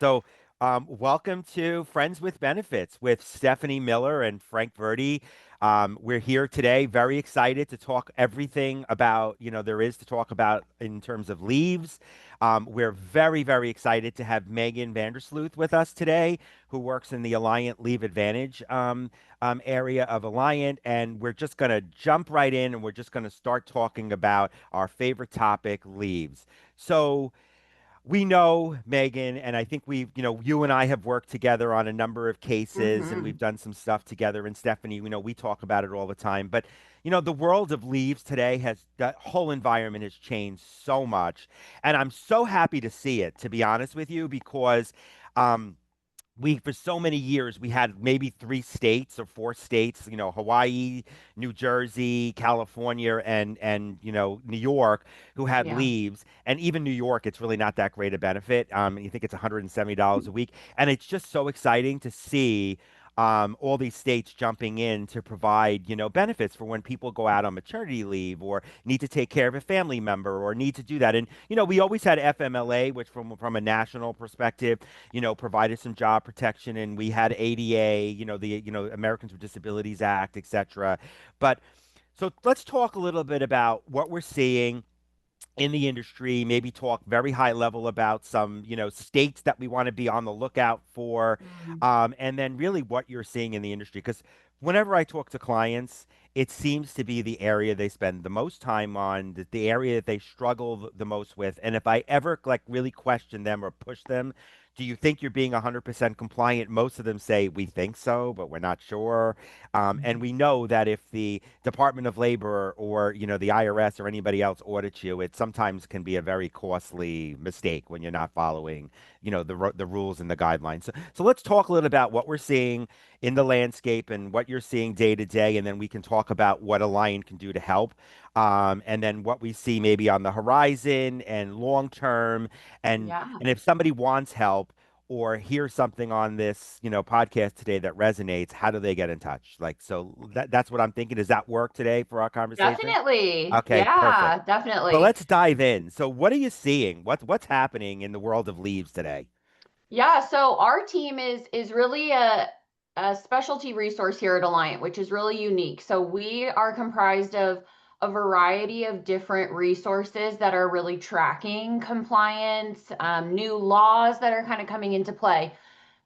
Welcome to Friends with Benefits with Stephanie Miller and Frank Verdi. We're here today, very excited to talk everything about, there is to talk about in terms of leaves. We're very, very excited to have Megan Vandersloot with us today, who works in the Alliant Leave Advantage area of Alliant. And we're just going to jump right in and we're just going to start talking about our favorite topic, leaves. So, we know, Megan, and I think you and I have worked together on a number of cases and we've hmm done some stuff together. And Stephanie, we talk about it all the time. But, the world of leaves today that whole environment has changed so much. And I'm so happy to see it, to be honest with you, because, um, we for so many years we had maybe three states or four states, Hawaii, New Jersey, California, and New York, who had Yeah. leaves. And even New York, it's really not that great a benefit. You think it's $170 a week, and it's just so exciting to see all these states jumping in to provide, benefits for when people go out on maternity leave or need to take care of a family member or need to do that. And we always had FMLA, which from a national perspective, provided some job protection, and we had ADA, the Americans with Disabilities Act, et cetera. But so let's talk a little bit about what we're seeing in the industry, maybe talk very high level about some, states that we want to be on the lookout for, Mm. and then really what you're seeing in the industry. Because whenever I talk to clients, it seems to be the area they spend the most time on, the area that they struggle the most with. And if I ever like really question them or push them, do you think you're being 100% compliant? Most of them say we think so, but we're not sure. And we know that if the Department of Labor or the IRS or anybody else audits you, it sometimes can be a very costly mistake when you're not following the rules and the guidelines. So let's talk a little about what we're seeing in the landscape and what you're seeing day to day, and then we can talk about what Alliant can do to help. And then what we see maybe on the horizon and long term, Yeah. and if somebody wants help or hear something on this, podcast today that resonates, how do they get in touch? Like, so that's what I'm thinking. Does that work today for our conversation? Definitely. Okay, perfect. Yeah, So definitely. let's dive in. So what are you seeing? What's happening in the world of leaves today? Yeah, so our team is really a specialty resource here at Alliant, which is really unique. So we are comprised of a variety of different resources that are really tracking compliance, new laws that are kind of coming into play.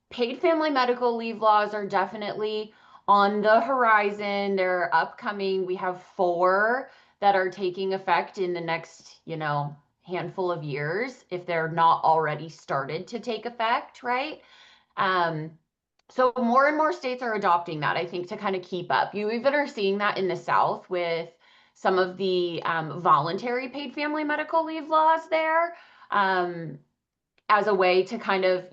Paid family medical leave laws are definitely on the horizon. They're upcoming. We have four that are taking effect in the next, handful of years if they're not already started to take effect, right? Um, so more and more states are adopting that, I think, to kind of keep up. You even are seeing that in the South with some of the voluntary paid family medical leave laws there. Um, as a way to kind of,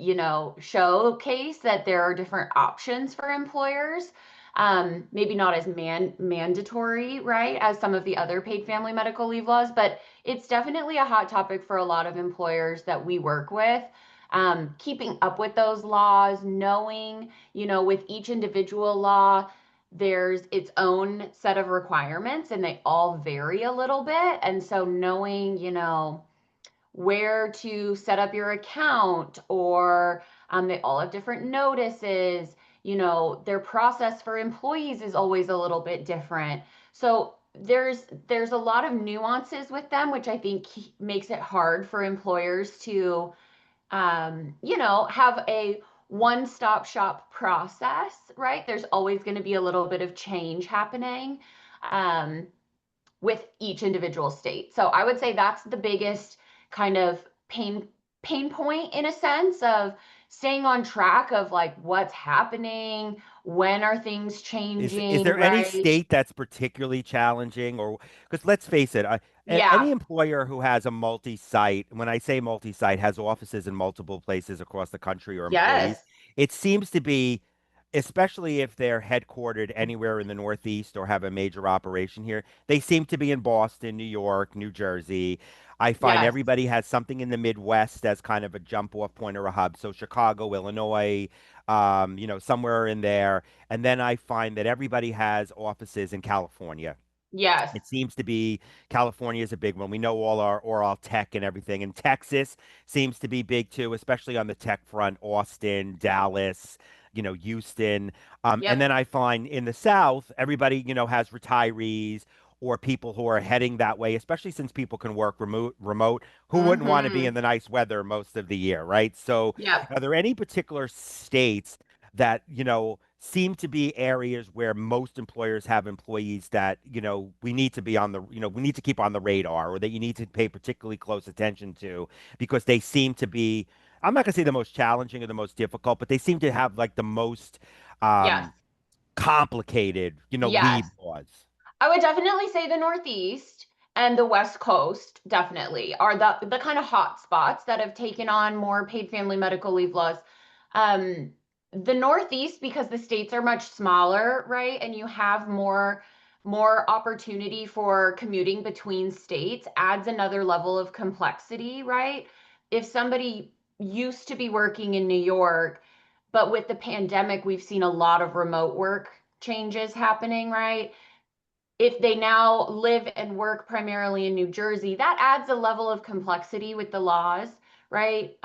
showcase that there are different options for employers. Maybe not as mandatory, right, as some of the other paid family medical leave laws, but it's definitely a hot topic for a lot of employers that we work with. Keeping up with those laws, knowing, with each individual law, there's its own set of requirements and they all vary a little bit. And so knowing, where to set up your account, or they all have different notices. Their process for employees is always a little bit different. So there's a lot of nuances with them, which I think makes it hard for employers to have a one-stop shop process, right? There's always going to be a little bit of change happening. Um, with each individual state. So I would say that's the biggest kind of pain point, in a sense, of staying on track of like what's happening, when are things Is changing, there any right? state that's particularly challenging, or because let's face it, any Yeah. employer who has a multi-site, when I say multi-site, has offices in multiple places across the country or employees, Yes. it seems to be, especially if they're headquartered anywhere in the Northeast or have a major operation here, they seem to be in Boston, New York, New Jersey. I find Yes. everybody has something in the Midwest as kind of a jump off point or a hub. So Chicago, Illinois, somewhere in there. And then I find that everybody has offices in California. Yes. It seems to be California is a big one. We know all tech and everything. And Texas seems to be big too, especially on the tech front, Austin, Dallas, Houston. And Yep. then I find in the South, everybody, has retirees or people who are heading that way, especially since people can work remote. Who wouldn't want to be Mm-hmm. in the nice weather most of the year, right? So Yep. are there any particular states that, seem to be areas where most employers have employees that, we need to be on the, we need to keep on the radar or that you need to pay particularly close attention to because they seem to be, I'm not going to say the most challenging or the most difficult, but they seem to have like the most Yes. um, complicated, Yes. leave laws. I would definitely say the Northeast and the West Coast definitely are the kind of hot spots that have taken on more paid family medical leave laws. Um, the Northeast, because the states are much smaller, right, and you have more opportunity for commuting between states, adds another level of complexity, right? If somebody used to be working in New York, but with the pandemic, we've seen a lot of remote work changes happening, right? If they now live and work primarily in New Jersey, that adds a level of complexity with the laws, right?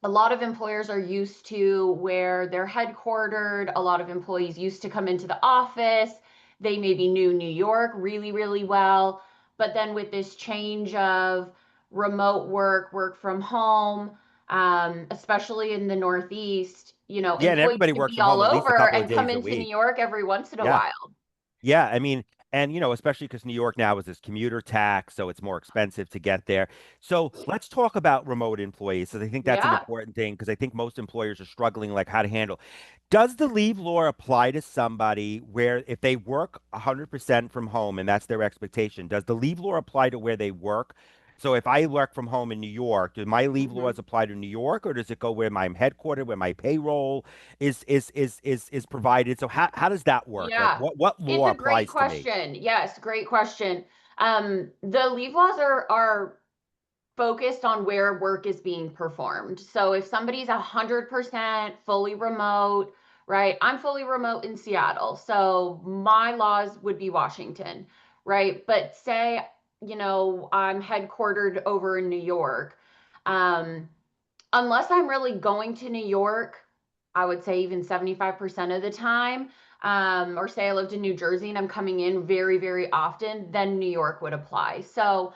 A lot of employers are used to where they're headquartered. A lot of employees used to come into the office. They maybe knew New York really, really well. But then with this change of remote work, work from home, especially in the Northeast, Yeah, and employees everybody could works be from all home at least a over couple of and come days a into New week. York every once in a Yeah. while. Yeah, I mean, and especially because New York now is this commuter tax, so it's more expensive to get there. So let's talk about remote employees. So I think that's an Yeah. important thing because I think most employers are struggling like how to handle. Does the leave law apply to somebody where if they work 100% from home and that's their expectation, does the leave law apply to where they work? So if I work from home in New York, do my leave laws Hmm. apply to New York or does it go where I'm headquartered, where my payroll is provided. So how does that work? Like Yeah. what It's law a great applies to me? question. Yes, great question. The leave laws are focused on where work is being performed. So if somebody's 100% fully remote, right? I'm fully remote in Seattle. So my laws would be Washington, right? But say, I'm headquartered over in New York. Um, Unless I'm really going to New York, I would say even 75% of the time, or say I lived in New Jersey and I'm coming in very, very often, then New York would apply. So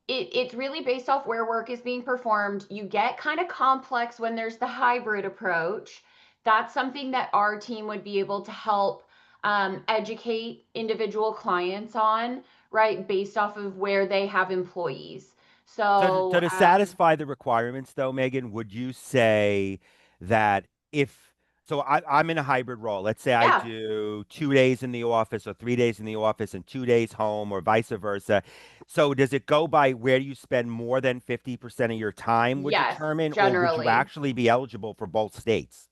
it's really based off where work is being performed. You get kind of complex when there's the hybrid approach. That's something that our team would be able to help educate individual clients on, right, based off of where they have employees. So So, to satisfy the requirements, though, Megan, would you say that if so I'm in a hybrid role. Let's say I yeah, do 2 days in the office or 3 days in the office and 2 days home or vice versa. So does it go by where you spend more than 50% of your time would yes, determine, or would you generally. actually be eligible for both states?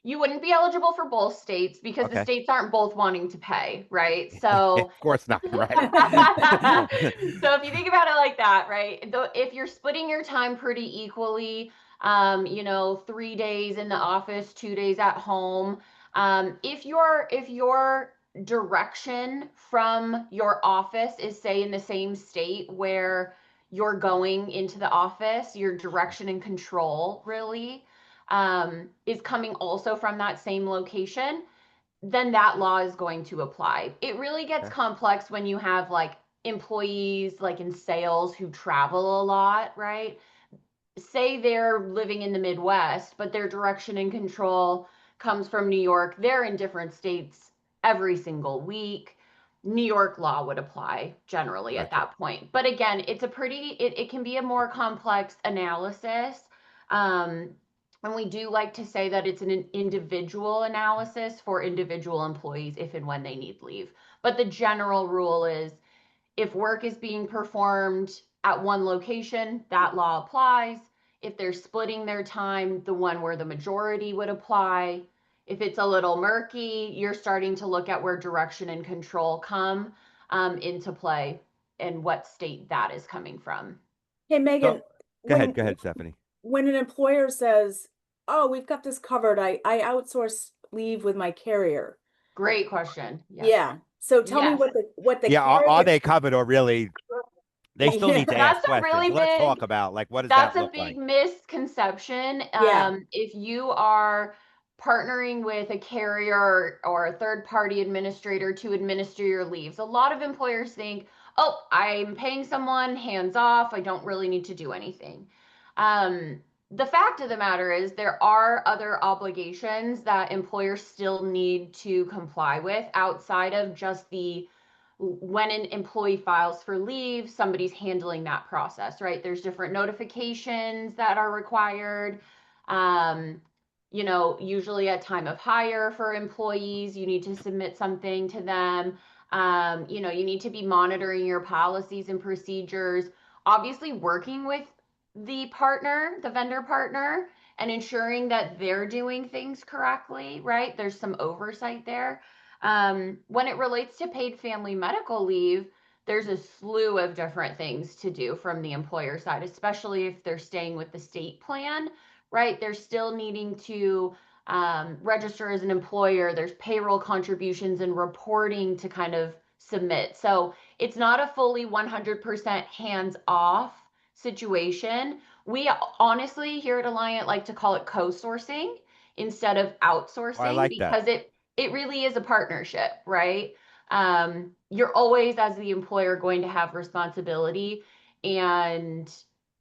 You wouldn't be eligible for both states because the Okay. states aren't both wanting to pay, right? Of So, course not, right? so if you think about it like that, right? Though if you're splitting your time pretty equally, 3 days in the office, 2 days at home, if your direction from your office is say in the same state where you're going into the office, your direction and control really is coming also from that same location, then that law is going to apply. It really gets Okay. complex when you have like employees like in sales who travel a lot, right? Say they're living in the Midwest, but their direction and control comes from New York. They're in different states every single week. New York law would apply generally at Gotcha. that point. But again, it can be a more complex analysis. Um, and we do like to say that it's an individual analysis for individual employees if and when they need leave. But the general rule is if work is being performed at one location, that law applies. If they're splitting their time, the one where the majority would apply. If it's a little murky, you're starting to look at where direction and control come into play and what state that is coming from. Hey So Megan, when go ahead, Stephanie. when an employer says, "Oh, we've got this covered. I outsource leave with my carrier." Great question. Yes. Yeah. So tell me Yes. what the Yeah, are carrier, they covered, or really they still need to yeah, ask That's a questions? really Let's big talk about, like, what does That's that a look big like? misconception. yeah. If you are partnering with a carrier or a third party administrator to administer your leaves, a lot of employers think, oh, I'm paying someone hands off. I don't really need to do anything. The fact of the matter is, there are other obligations that employers still need to comply with outside of just the when an employee files for leave, somebody's handling that process, right? There's different notifications that are required. Um, usually at time of hire for employees, you need to submit something to them. You need to be monitoring your policies and procedures, obviously working with the partner, the vendor partner, and ensuring that they're doing things correctly, right? There's some oversight there. When it relates to paid family medical leave, there's a slew of different things to do from the employer side, especially if they're staying with the state plan, right? They're still needing to register as an employer. There's payroll contributions and reporting to kind of submit. So it's not a fully 100% hands off situation. We honestly here at Alliant like to call it co-sourcing instead of Oh, I outsourcing, like that. because it really is a partnership, right? You're always, as the employer, going to have responsibility and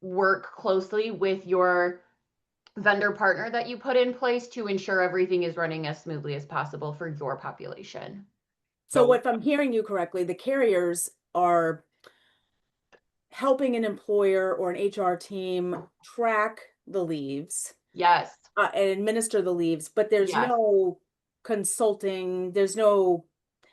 work closely with your vendor partner that you put in place to ensure everything is running as smoothly as possible for your population. So So if I'm hearing you correctly, the carriers are helping an employer or an HR team track the leaves, Yes, and administer the leaves, but there's yes. no consulting, there's no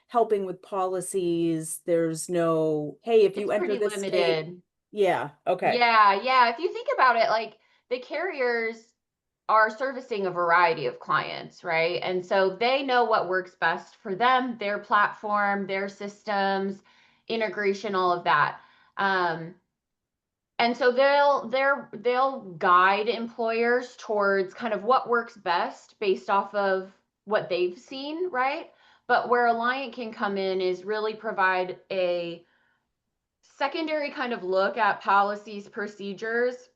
helping with policies, there's no, hey, if you It's enter pretty this state, limited. yeah, okay. Yeah, yeah. If you think about it, like the carriers are servicing a variety of clients, right? And so they know what works best for them, their platform, their systems, integration, all of that. Um, and so they'll guide employers towards kind of what works best based off of what they've seen, right? But where Alliant can come in is really provide a secondary kind of look at policies, procedures.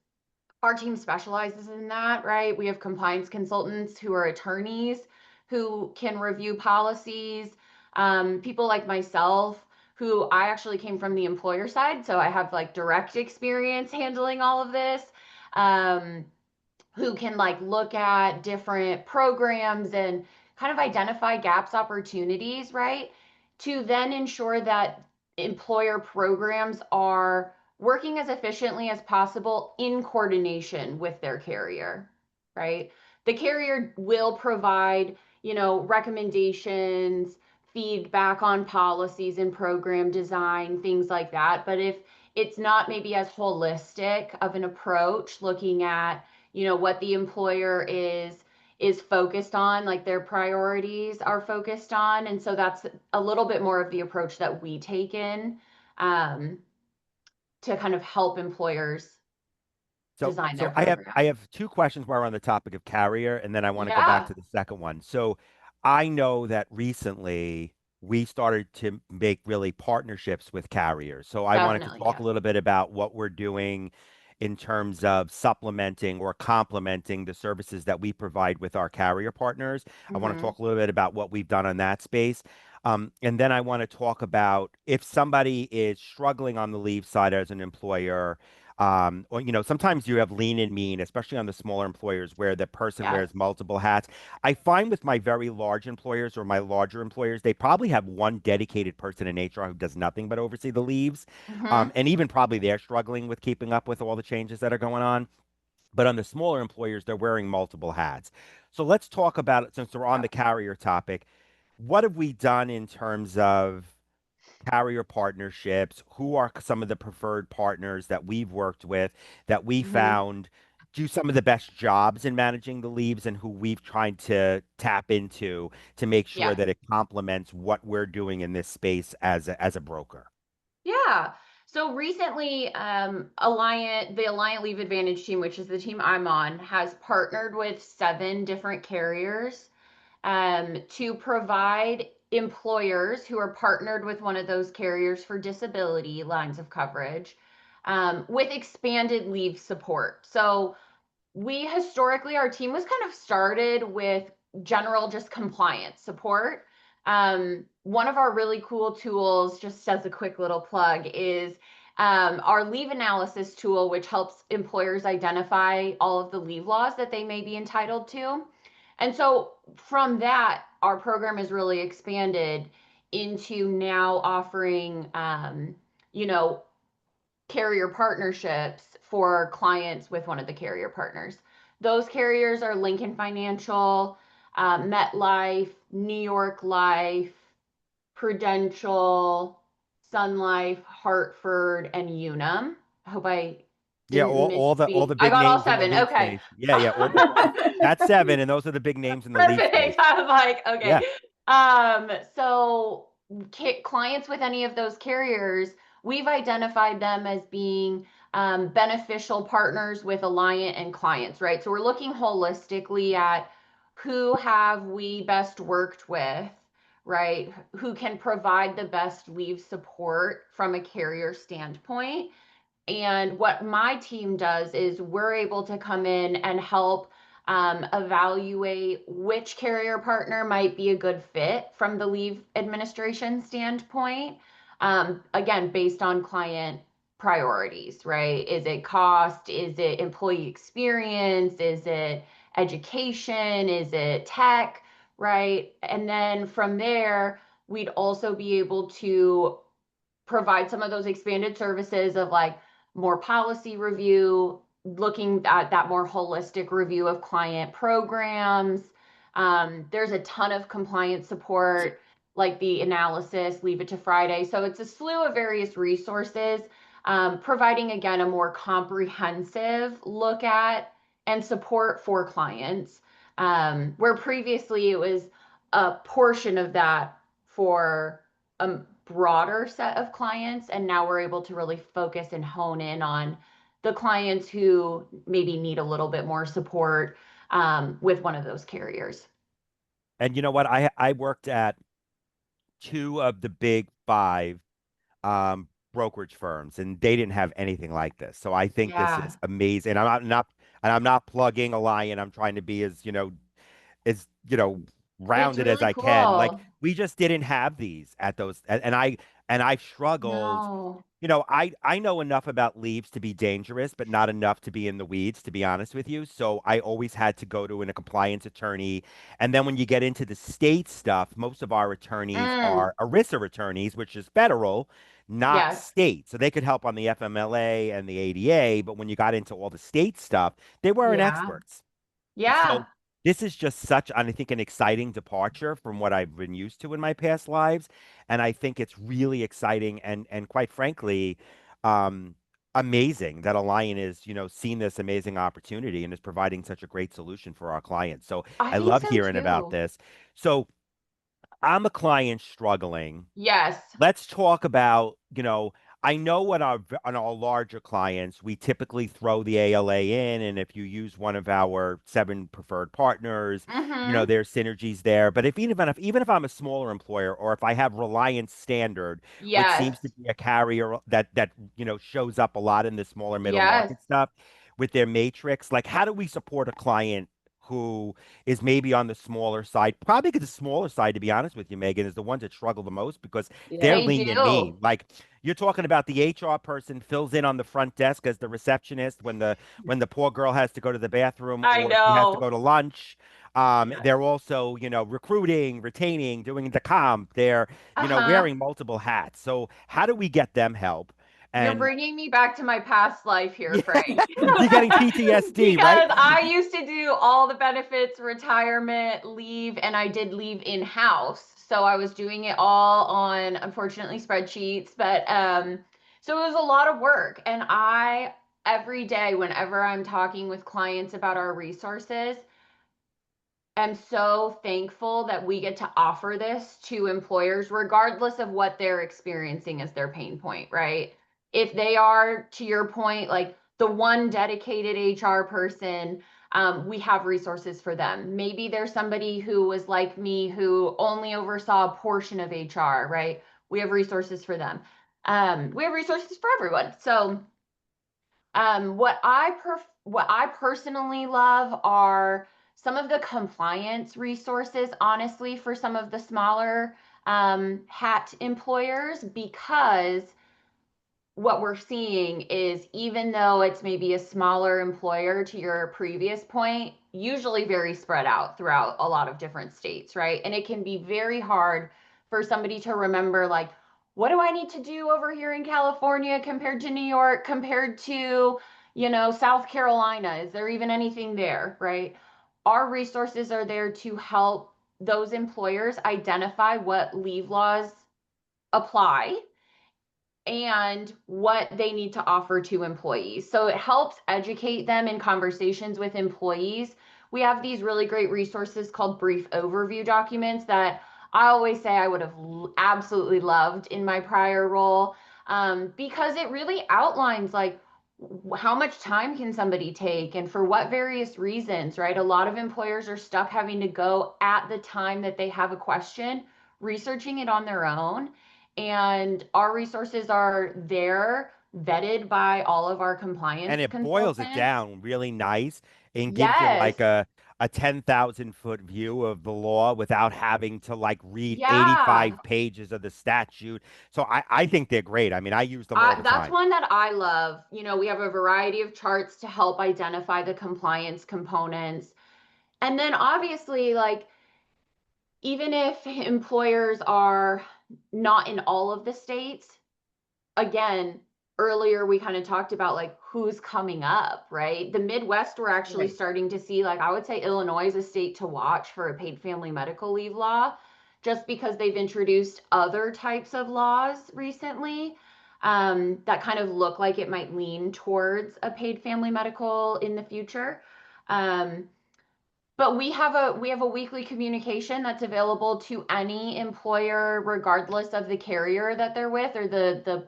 Our team specializes in that, right? We have compliance consultants who are attorneys who can review policies. People like myself, who I actually came from the employer side, so I have like direct experience handling all of this. Um, who can like look at different programs and kind of identify gaps, opportunities, right? To then ensure that employer programs are working as efficiently as possible in coordination with their carrier, right? The carrier will provide, recommendations, feedback on policies and program design, things like that. But if it's not maybe as holistic of an approach, looking at what the employer is focused on, like their priorities are focused on, and so that's a little bit more of the approach that we take in, um, to kind of help employers So, design their so I program. have two questions while we're on the topic of carrier, and then I want to go back Yeah, to the second one. So, I know that recently we started to make really partnerships with carriers. So, I wanted to definitely. talk Yeah. a little bit about what we're doing in terms of supplementing or complementing the services that we provide with our carrier partners. I want to Hmm. talk a little bit about what we've done on that space. And then I want to talk about if somebody is struggling on the leave side as an employer, or sometimes you have lean and mean, especially on the smaller employers where the person Yes. wears multiple hats. I find with my very large employers or my larger employers, they probably have one dedicated person in HR who does nothing but oversee the leaves. Hmm. And even probably they're struggling with keeping up with all the changes that are going on. But on the smaller employers, they're wearing multiple hats. So let's talk about it since we're on the Yep. carrier topic. What have we done in terms of carrier partnerships? Who are some of the preferred partners that we've worked with that we Hmm. found do some of the best jobs in managing the leaves and who we've tried to tap into to make sure Yeah. that it complements what we're doing in this space as a broker? Yeah. So recently, the Alliant Leave Advantage team, which is the team I'm on, has partnered with 7 different carriers to provide employers who are partnered with one of those carriers for disability lines of coverage with expanded leave support. So we historically, our team was kind of started with general just compliance support. One of our really cool tools, just as a quick little plug, is our leave analysis tool, which helps employers identify all of the leave laws that they may be entitled to. And so from that, our program has really expanded into now offering, you know, carrier partnerships for clients with one of the carrier partners. Those carriers are Lincoln Financial, MetLife, New York Life, Prudential, Sun Life, Hartford, and Unum. I hope I Yeah, didn't all misspeak. the I big got all names in the seven. lead Okay. space. Yeah, yeah, that's seven, and those are the big names in the lead space. Perfect. I was like, okay. Yeah. So clients with any of those carriers, we've identified them as being beneficial partners with Alliant and clients, right? So we're looking holistically at who have we best worked with, right? Who can provide the best leave support from a carrier standpoint. And what my team does is we're able to come in and help evaluate which carrier partner might be a good fit from the leave administration standpoint. Again, based on client priorities, right? Is it cost? Is it employee experience? Is it education? Is it tech? Right? And then from there, we'd also be able to provide some of those expanded services of like more policy review, looking at that more holistic review of client programs. There's a ton of compliance support, like the analysis, Leave It to Friday. So it's a slew of various resources, providing again a more comprehensive look at and support for clients. Where previously it was a portion of that for a broader set of clients, and now we're able to really focus and hone in on the clients who maybe need a little bit more support with one of those carriers. And you know what? I worked at two of the big five brokerage firms, and they didn't have anything like this. So I think this Yeah, is amazing. And I'm not plugging Alliant. I'm trying to be as it's rounded as really I can. Like cool. we just didn't have these at those, and I've struggled. No. I know enough about leaves to be dangerous, but not enough to be in the weeds, to be honest with you. So I always had to go to a compliance attorney. And then when you get into the state stuff, most of our attorneys Mm, are ERISA attorneys, which is federal, not yes. state. So they could help on the FMLA and the ADA, but when you got into all the state stuff, they weren't Yeah. experts. Yeah. So this is just such, I think, an exciting departure from what I've been used to in my past lives, and I think it's really exciting and quite frankly, um, amazing that Alliant is, seen this amazing opportunity and is providing such a great solution for our clients. So I I think love so hearing about too. this. So I'm a client struggling. Yes. Let's talk about, I know what on our larger clients, we typically throw the ALA in, and if you use one of our seven preferred partners, Mm-hmm. there's synergies there. But even if I'm a smaller employer, or if I have Reliance Standard, which Yes. seems to be a carrier that shows up a lot in the smaller middle Yes. market stuff with their matrix, like how do we support a client who is maybe on the smaller side? Probably the smaller side, to be honest with you, Megan, is the ones that struggle the most because they're Yeah. They lean and mean. do. Like you're talking about the HR person fills in on the front desk as the receptionist when the poor girl has to go to the bathroom I or she has to know. go to lunch. Yes. They're also, recruiting, retaining, doing the comp. They're, Uh-huh. wearing multiple hats. So how do we get them help? You're And bringing me back to my past life here, yeah, Frank. you're getting PTSD, right? Because I used to do all the benefits, retirement, leave, and I did leave in-house. So I was doing it all on, unfortunately, spreadsheets, but so it was a lot of work. And I every day whenever I'm talking with clients about our resources, am so thankful that we get to offer this to employers, regardless of what they're experiencing as their pain point, right? If they are, to your point, like the one dedicated HR person, we have resources for them. Maybe there's somebody who was like me who only oversaw a portion of HR, right? We have resources for them. We have resources for everyone. So what I personally love are some of the compliance resources, honestly, for some of the smaller hat employers, because what we're seeing is, even though it's maybe a smaller employer, to your previous point, usually very spread out throughout a lot of different states, right? And it can be very hard for somebody to remember, like, what do I need to do over here in California compared to New York, compared to, South Carolina? Is there even anything there, right? Our resources are there to help those employers identify what leave laws apply and what they need to offer to employees. So it helps educate them in conversations with employees. We have these really great resources called brief overview documents that I always say I would have absolutely loved in my prior role, because it really outlines, like, how much time can somebody take and for what various reasons, right? A lot of employers are stuck having to go at the time that they have a question, researching it on their own. And our resources are there, vetted by all of our And compliance it boils it consultants. down really nice and gives you Yes. like a 10,000-foot view of the law without having to like read Yeah. 85 pages of the statute. So I think they're great. I mean, I use them all the That's time. one that I love. We have a variety of charts to help identify the compliance components. And then obviously, like, even if employers are not in all of the states, again, earlier we kind of talked about, like, who's coming up, right? The Midwest, we're actually Right. starting to see, like, I would say Illinois is a state to watch for a paid family medical leave law, just because they've introduced other types of laws recently, that kind of look like it might lean towards a paid family medical in the future. Um, but we have a weekly communication that's available to any employer, regardless of the carrier that they're with, or the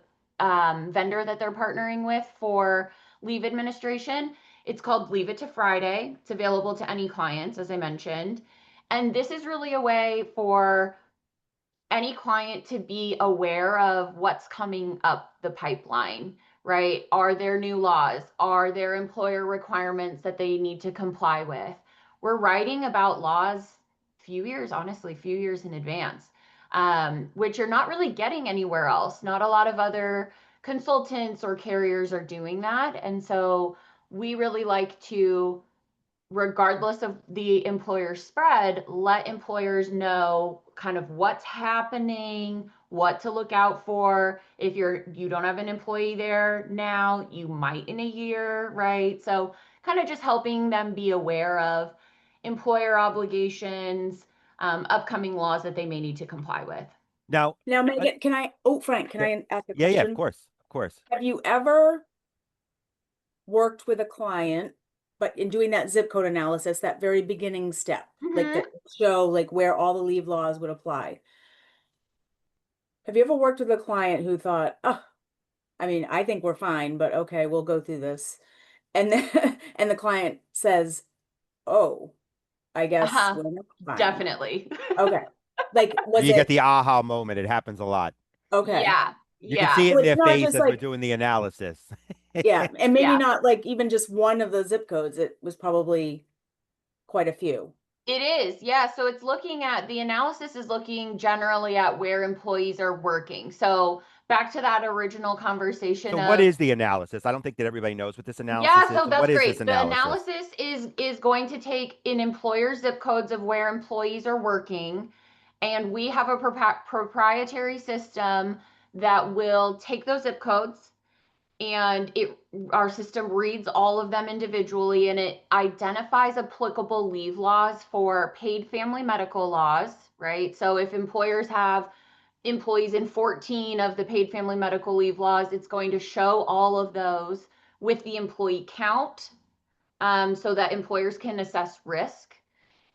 vendor that they're partnering with for leave administration. It's called Leave It to Friday. It's available to any clients, as I mentioned. And this is really a way for any client to be aware of what's coming up the pipeline, right? Are there new laws? Are there employer requirements that they need to comply with? We're writing about laws few years, honestly, few years in advance, which you're not really getting anywhere else. Not a lot of other consultants or carriers are doing that. And so we really like to, regardless of the employer spread, let employers know kind of what's happening, what to look out for. If you don't have an employee there now, you might in a year, right? So kind of just helping them be aware of employer obligations, upcoming laws that they may need to comply with. Now, Now, uh, Megan, Frank, can yeah, I ask a yeah, of question? course, of course. Have you ever worked with a client, but in doing that zip code analysis, that very beginning step, like Mm-hmm. that show like where all the leave laws would apply? Have you ever worked with a client who thought, oh, I mean, I think we're fine, but okay, we'll go through this. And then and the client says, oh, I guess Uh-huh. we're not fine. Definitely. Okay. Like, was You get it the aha moment. It happens a lot. okay? Yeah. You can see Yeah. it So in it's their not face just as we're like, doing the analysis. yeah, and maybe Yeah. not like even just one of the zip codes. It was probably quite a few. It is, yeah. So it's looking at, the analysis is looking generally at where employees are working. So back to that original conversation So what of, is the analysis? I don't think that everybody knows what this analysis yeah, is. so So that's what is this great. The analysis? analysis is going to take in employer zip codes of where employees are working, and we have a proprietary system that will take those zip codes, and our system reads all of them individually, and it identifies applicable leave laws for paid family medical laws, right? So if employers have employees in 14 of the paid family medical leave laws, it's going to show all of those with the employee count, so that employers can assess risk.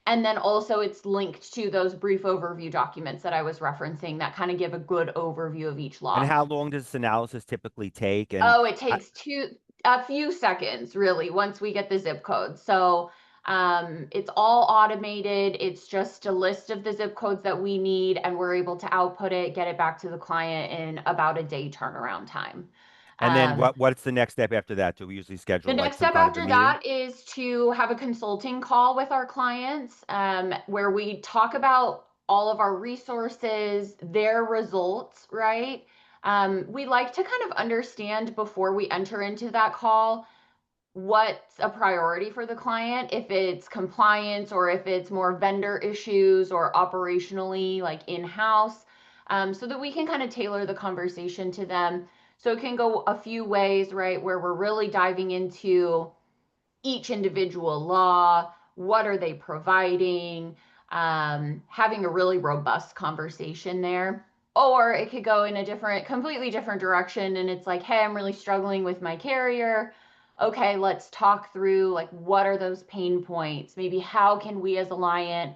And then also it's linked to those brief overview documents that I was referencing that kind of give a good overview of each And law. how long does this analysis typically take? And Oh, it I, takes two. a few seconds, really, once we get the zip code. So it's all automated. It's just a list of the zip codes that we need, and we're able to output it, get it back to the client in about a day turnaround time. And then Um, what's the next step after that? Do we usually the schedule like next some step kind of a after meeting? that is to have a consulting call with our clients, where we talk about all of our resources, their results, right? We like to kind of understand before we enter into that call what's a priority for the client, if it's compliance or if it's more vendor issues or operationally like in-house, so that we can kind of tailor the conversation to them. So it can go a few ways, right? Where we're really diving into each individual law, what are they providing, having a really robust conversation there. Or it could go in a completely different direction. And it's like, hey, I'm really struggling with my carrier. Okay, let's talk through like what are those pain points? Maybe how can we as Alliant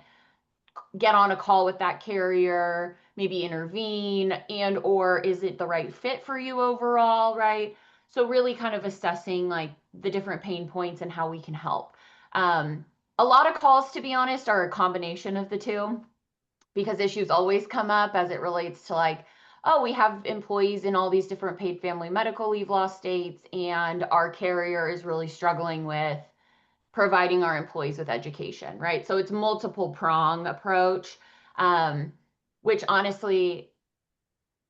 get on a call with that carrier, maybe intervene, and or is it the right fit for you overall, right? So really kind of assessing like the different pain points and how we can help. Um, a lot of calls, to be honest, are a combination of the two because issues always come up as it relates to like, oh, we have employees in all these different paid family medical leave law states, and our carrier is really struggling with providing our employees with education, right? So it's multiple prong approach, um, which honestly,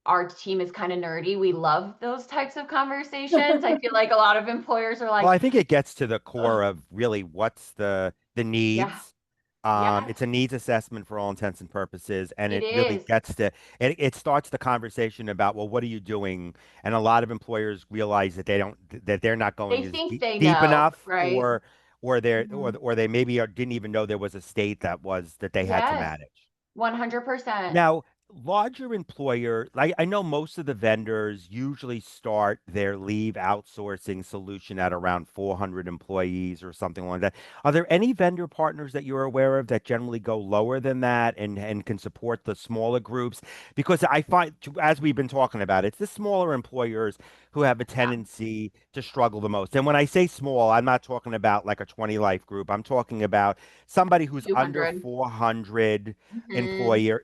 our team is kind of nerdy. We love those types of conversations. I feel like a lot of employers are Well, like, I think it gets to the core ugh, of really what's the yeah, needs. yes, It's a needs assessment for all intents and purposes, and it it really is. gets to it starts the conversation about, well, what are you doing? And a lot of employers realize that they're not They going as think they deep know, enough, right? or Mhm. or they maybe didn't even know there was a state that they had to Yes, manage. 100%. Now, larger employer, like I know most of the vendors usually start their leave outsourcing solution at around 400 employees or something like that. Are there any vendor partners that you're aware of that generally go lower than that and can support the smaller groups? Because I find, as we've been talking about, it's the smaller employers who have a Yeah, tendency to struggle the most. And when I say small, I'm not talking about like a 20 life group. I'm talking about somebody who's under 200. 400 Mhm.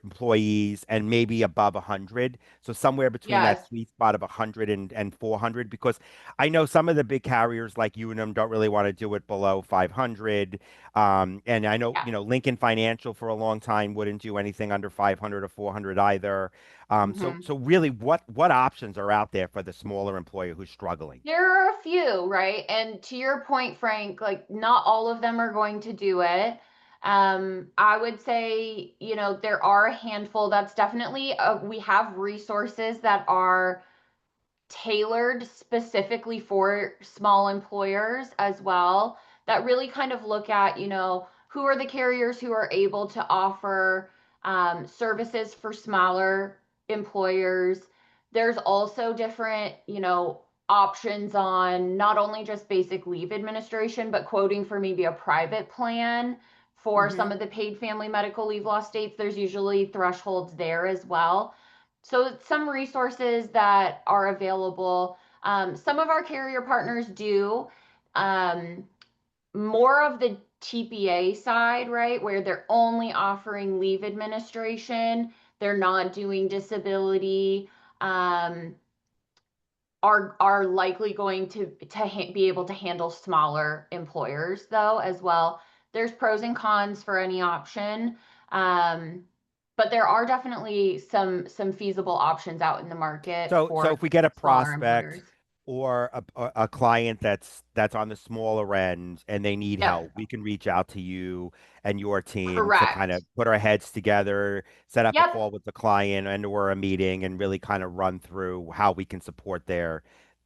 employees and maybe above 100. So somewhere between that Yes. sweet spot of 100 and 400, because I know some of the big carriers like Unum don't really want to do it below 500. And I know, Yeah. Lincoln Financial for a long time wouldn't do anything under 500 or 400 either. Mhm. So really, what options are out there for the smaller employer who's struggling? There are a few, right? And to your point, Frank, like not all of them are going to do it. I would say, there are a handful. That's definitely, we have resources that are tailored specifically for small employers as well that really kind of look at, who are the carriers who are able to offer services for smaller employers. There's also different, options on not only just basic leave administration, but quoting for maybe a private plan for some Hmm. of the paid family medical leave law states. There's usually thresholds there as well. So some resources that are available. Some of our carrier partners do um, more of the TPA side, right, where they're only offering leave administration. They're not doing disability. Um, are likely going to be able to handle smaller employers though as well. There's pros and cons for any option. Um, but there are definitely some feasible options out in the market So for if we get a smaller prospect employers. or a client that's on the smaller end and they need Yep, help, we can reach out to you and your team to kind of correct. put our heads together, set up a Yep, call with the client and or a meeting and really kind of run through how we can support them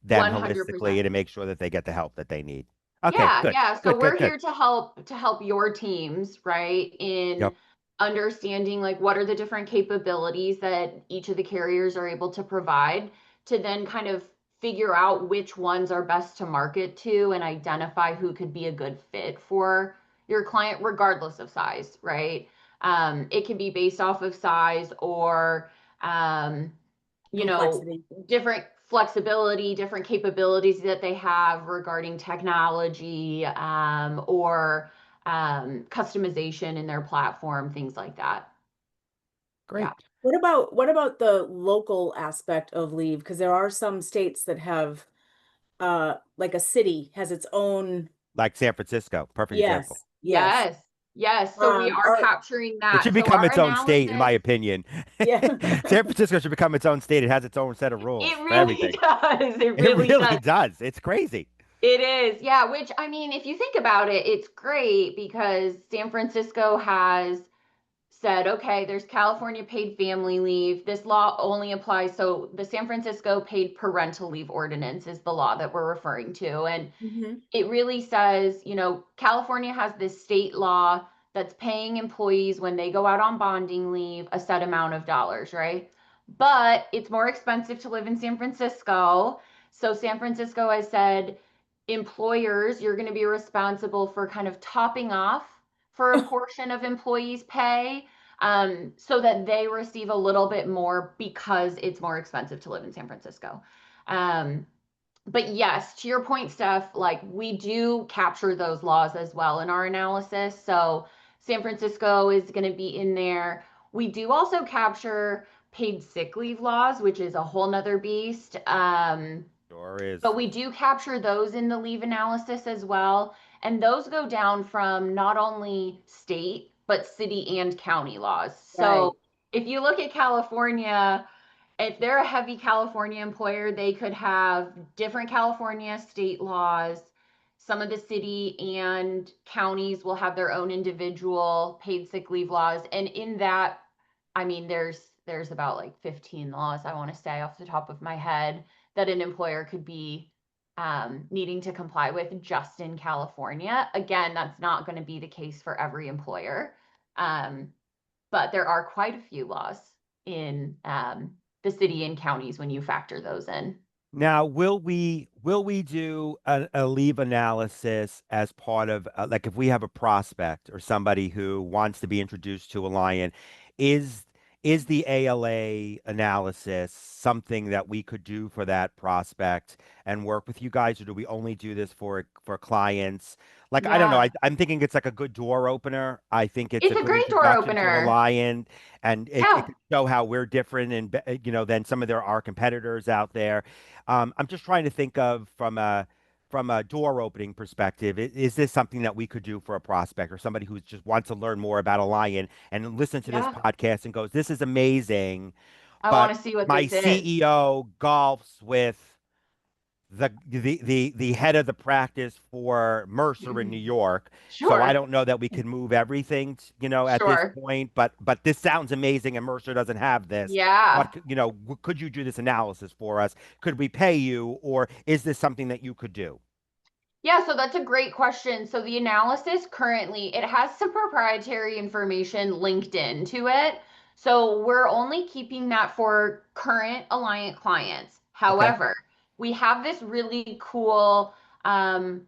holistically 100%. and to make sure that they get the help that they need. Okay, Yeah, good. yeah. So Good, good, we're good. here to help your teams, right? In Yep. understanding like what are the different capabilities that each of the carriers are able to provide to then kind of figure out which ones are best to market to and identify who could be a good fit for your client regardless of size, right? It can be based off of size or um, you know, Complexity. different flexibility, different capabilities that they have regarding technology, or customization in their platform, things like that. Great. Yeah. What about the local aspect of leave? Because there are some states that have like a city has its own. Like San Francisco, perfect example. Yes, yes. Yes. Yes. So we are Are capturing It that. should So become our its own state, in my analysis, opinion. yeah. San Francisco should become its own state. It has its own set of rules it for really everything. does. It It really really does. does. It's crazy. It is. Yeah. Which, I mean, if you think about it, it's great because San Francisco has said, okay, there's California paid family leave. This law only applies. So the San Francisco paid parental leave ordinance is the law that we're referring to. And Hmm. it really says, California has this state law that's paying employees when they go out on bonding leave a set amount of dollars, right? But it's more expensive to live in San Francisco. So San Francisco has said, employers, you're going to be responsible for kind of topping off for a portion of employees' pay, so that they receive a little bit more because it's more expensive to live in San Francisco. Um, but yes, to your point, Steph, like we do capture those laws as well in our analysis. So San Francisco is going to be in there. We do also capture paid sick leave laws, which is a whole nother beast. Sure is. But we do capture those in the leave analysis as well. And those go down from not only state, but city and county laws. Right. So if you look at California, if they're a heavy California employer, they could have different California state laws. Some of the city and counties will have their own individual paid sick leave laws. And in that, I mean, there's about like 15 laws, I want to say off the top of my head, that an employer could be needing to comply with just in California. Again, that's not going to be the case for every employer. Um, but there are quite a few laws in the city and counties when you factor those in. Now, will we do a leave analysis as part of like if we have a prospect or somebody who wants to be introduced to a lion, is is the ALA analysis something that we could do for that prospect and work with you guys, or do we only do this for clients? Like, I don't know. Yeah, I'm thinking it's like a good door opener. I think it's a it's a good great door introduction to the opener. lion, and it Yeah, could show how we're different and than some of our competitors out there. I'm just trying to think of from a door opening perspective. Is this something that we could do for a prospect or somebody who just wants to learn more about a lion and listen to this yeah. podcast and goes, "This is amazing," I but want to see what my this is. CEO golfs with the head of the practice for Mercer in New York. So I Sure, don't know that we could move everything, at this sure. point, but this sounds amazing and Mercer doesn't have this. Yeah. Could you do this analysis for us? Could we pay you, or is this something that you could do? Yeah, so that's a great question. So the analysis currently, it has some proprietary information linked into it. So we're only keeping that for current Alliant clients. Okay. However, we have this really cool um,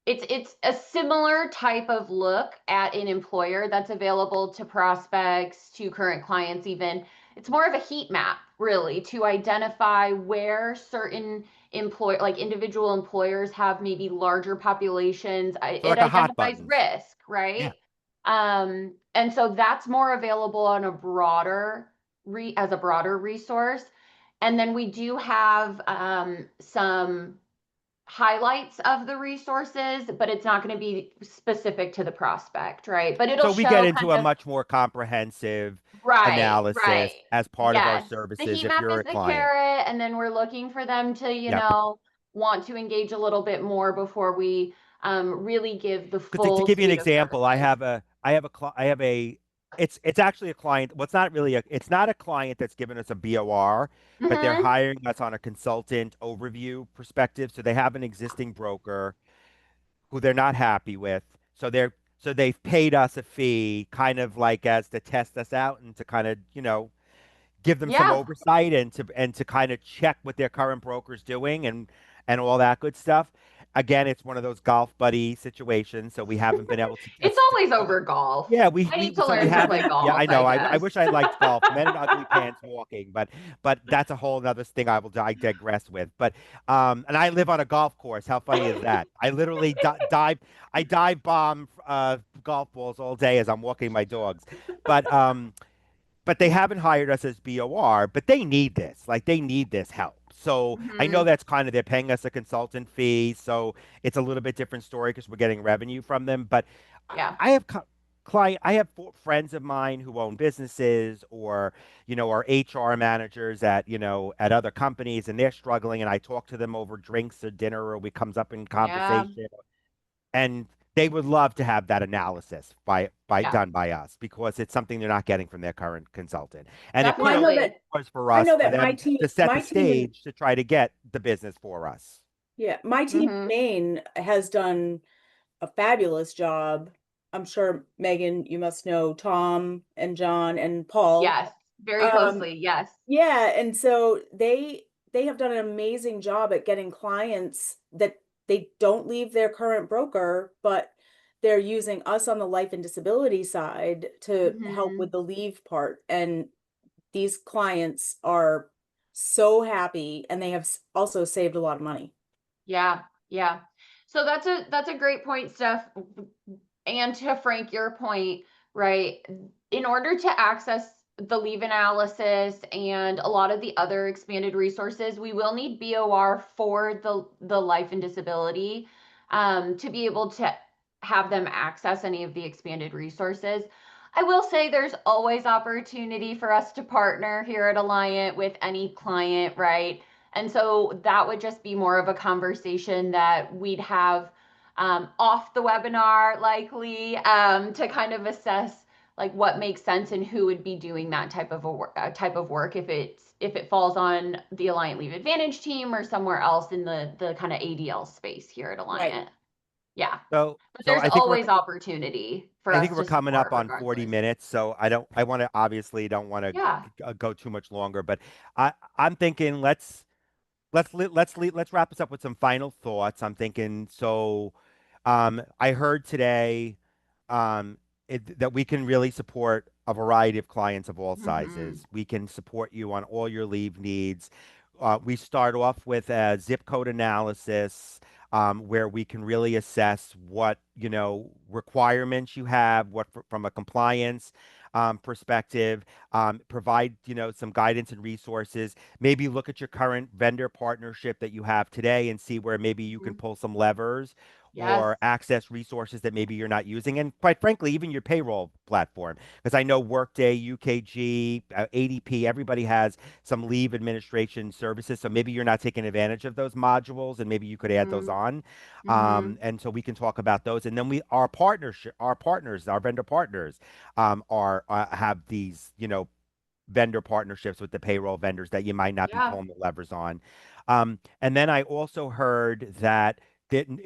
it's a similar type of look at an employer that's available to prospects, to current clients even. It's more of a heat map, really, to identify where certain like individual employers have maybe larger populations. So It like a hot identifies buttons. risk, Yeah. right? And so that's more available on a broader as a broader resource. And then we do have some highlights of the resources, but it's not going to be specific to the prospect, right? But it'll So we get show into kind a of, much more comprehensive right, analysis right. as part of our Yes. The services heat if map you're is a the client. carrot, and then we're looking for them to, Yeah. want to engage a little bit more before we really give the Because to full give you an suite of example, services. I have a it's actually a client. Well, it's not a client that's given us a BOR, but they're Hmm. hiring us on a consultant overview perspective. So they have an existing broker who they're not happy with. So they've paid us a fee, kind of like as to test us out and to kind of give them some Yeah. oversight and to kind of check what their current broker's doing and all that good stuff. again, it's one of those golf buddy situations, so we haven't been able to It's just always over golf. yeah, I need so to we learn to play haven't. Yeah, I golf, I know. I guess. wish I liked golf. Men in ugly pants walking, but that's a whole other thing. I digress with. But and I live on a golf course. How funny is that? I literally dive bomb golf balls all day as I'm walking my dogs. But um, but they haven't hired us as BOR, but they need this. Like they need this help. So I know Hmm. that's kind of they're paying us a consultant fee, so it's a little bit different story because we're getting revenue from them. But Yeah. I have I have friends of mine who own businesses or are HR managers at at other companies, and they're struggling. And I talk to them over drinks or dinner, or we comes up in Yeah. conversation, and they would love to have that analysis by Yeah. done by us because it's something they're not getting from their current consultant. And it Well, I know Definitely. that was for I us know for that them to set the my team in stage to try to get the business for us. yeah, my team Hmm. in Maine has done a fabulous job. I'm sure Megan, you must know Tom and John and Paul. Yes. Very Um, closely. Yes. yeah, and so they have done an amazing job at getting clients that they don't leave their current broker, but they're using us on the life and disability side to help with Hmm. the leave part. And these clients are so happy and they have also saved a lot of money. Yeah. Yeah. So that's a great point, Steph. And to Frank, your point, right? In order to access the leave analysis and a lot of the other expanded resources, we will need BOR for the life and disability to be able to have them access any of the expanded resources. I will say there's always opportunity for us to partner here at Alliant with any client, right? And so that would just be more of a conversation that we'd have off the webinar, likely, to kind of assess like what makes sense and who would be doing that type of work if it falls on the Alliant Leave Advantage team or somewhere else in the kind of ADL space here at Right. Alliant. Yeah, but So there's always opportunity for I think us we're to coming support up on 40 regardless. minutes, so I want to obviously don't want Yeah. to go too much longer, but I'm thinking let's wrap this up with some final thoughts. I'm thinking so. I heard today that we can really support a variety of clients of all Hmm. sizes. We can support you on all your leave needs. We start off with a zip code analysis where we can really assess what requirements you have, from a compliance perspective, provide some guidance and resources. Maybe look at your current vendor partnership that you have today and see where maybe you can pull some levers Yes. or access resources that maybe you're not using. And quite frankly, even your payroll platform, because I know Workday, UKG, ADP, everybody has some leave administration services. So maybe you're not taking advantage of those modules and maybe you could add those Hmm. on. Hmm. And so we can talk about those. And then our partners, our vendor partners, are have these, vendor partnerships with the payroll vendors that you might not be Yeah. pulling the levers on. And then I also heard that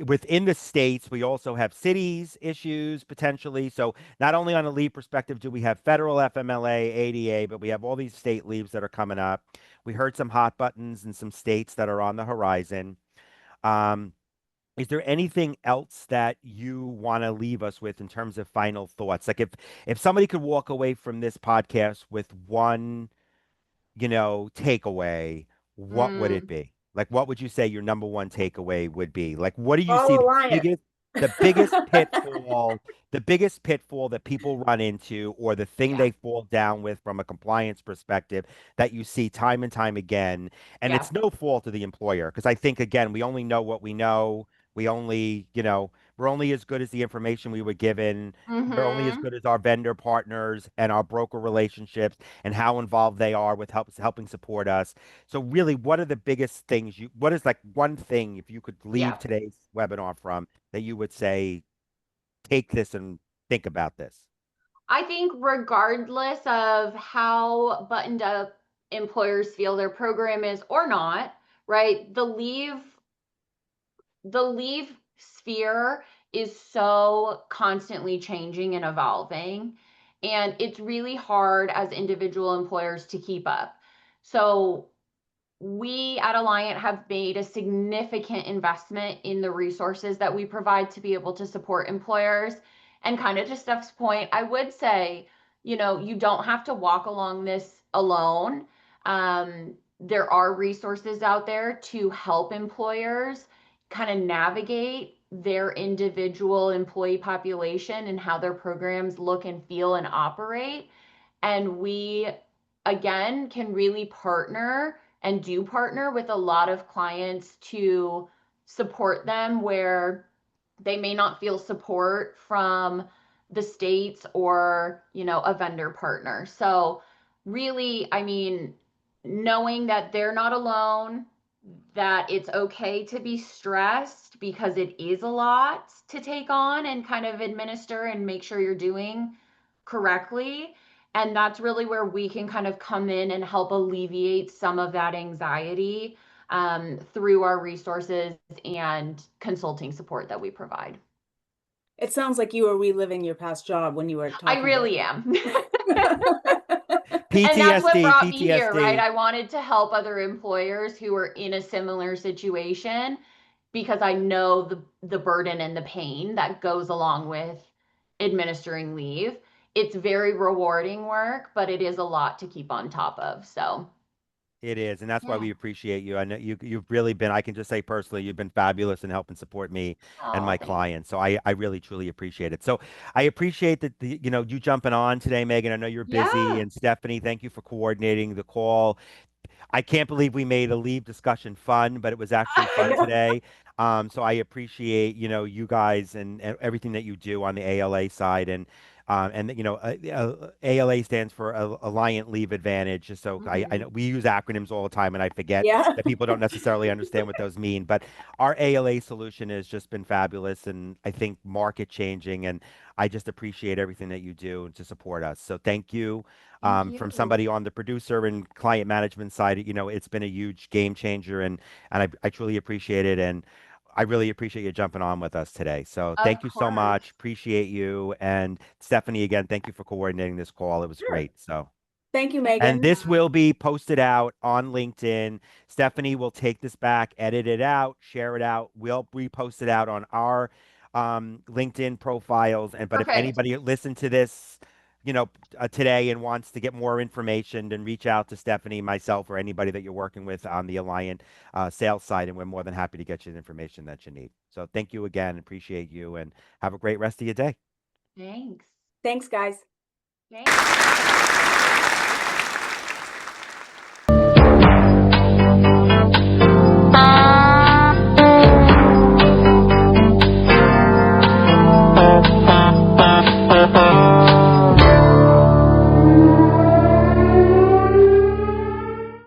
within the states, we also have cities issues potentially. So not only on a leave perspective do we have federal FMLA, ADA, but we have all these state leaves that are coming up. We heard some hot buttons in some states that are on the horizon. Um, is there anything else that you want to leave us with in terms of final thoughts? Like if somebody could walk away from this podcast with one takeaway, what would it Mm. be? Like, what would you say your number one takeaway would be? Like, what do you see All Alliant. the biggest pitfall that people run into, or the thing Yeah. they fall down with from a compliance perspective that you see time and time again? And Yeah. it's no fault of the employer, because I think, again, we only know what we know. We only, we're only as good as the information we were given. We're only as Hmm. good as our vendor partners and our broker relationships and how involved they are with helping support us. So really, what are the biggest things what is like one thing if you could leave Yeah. today's webinar from that you would say, take this and think about this? I think regardless of how buttoned up employers feel their program is or not, right? The leave sphere is so constantly changing and evolving, and it's really hard as individual employers to keep up. So we at Alliant have made a significant investment in the resources that we provide to be able to support employers. And kind of to Steph's point, I would say, you don't have to walk along this alone. There are resources out there to help employers kind of navigate their individual employee population and how their programs look and feel and operate. And we, again, can really partner and do partner with a lot of clients to support them where they may not feel support from the states or, a vendor partner. So really, I mean, knowing that they're not alone, that it's okay to be stressed because it is a lot to take on and kind of administer and make sure you're doing correctly. And that's really where we can kind of come in and help alleviate some of that anxiety through our resources and consulting support that we provide. It sounds like you were reliving your past job when you were I talking really am. And that's what PTSD, brought me here, right? PTSD. I wanted to help other employers who were in a similar situation because I know the burden and the pain that goes along with administering leave. It's very rewarding work, but it is a lot to keep on top of. So, It is, and that's why yeah. we appreciate you. I know you've really been, I can just say personally, you've been fabulous in helping support me and Oh, my thank clients. So I really truly appreciate it. So I appreciate that you jumping on today, Megan. I know you're you. busy, Yeah. and Stephanie, thank you for coordinating the call. I can't believe we made a leave discussion fun, but it was actually I fun know. today. So I appreciate, you guys and everything that you do on the ALA side. And ALA stands for Alliant Leave Advantage. Just so I know Mhm. we use acronyms all the time, and I forget Yeah. that people don't necessarily understand what those mean. But our ALA solution has just been fabulous, and I think market changing. And I just appreciate everything that you do to support us. So thank you. Thank From you. somebody on the producer and client management side, it's been a huge game changer, and I truly appreciate it. And I really appreciate you jumping on with us today. So Of thank you so course. much. Appreciate you. And Stephanie, again, thank you for coordinating this call. It was Sure. great. So. Thank you, And Megan. this will be posted out on LinkedIn. Stephanie will take this back, edit it out, share it out. We'll repost it out on our LinkedIn profiles. But if Perfect. anybody listened to this, today and wants to get more information, then reach out to Stephanie, myself, or anybody that you're working with on the Alliant sales side, and we're more than happy to get you the information that you need. So thank you again. Appreciate you, and have a great rest of your day. Thanks. Thanks, guys. Thanks.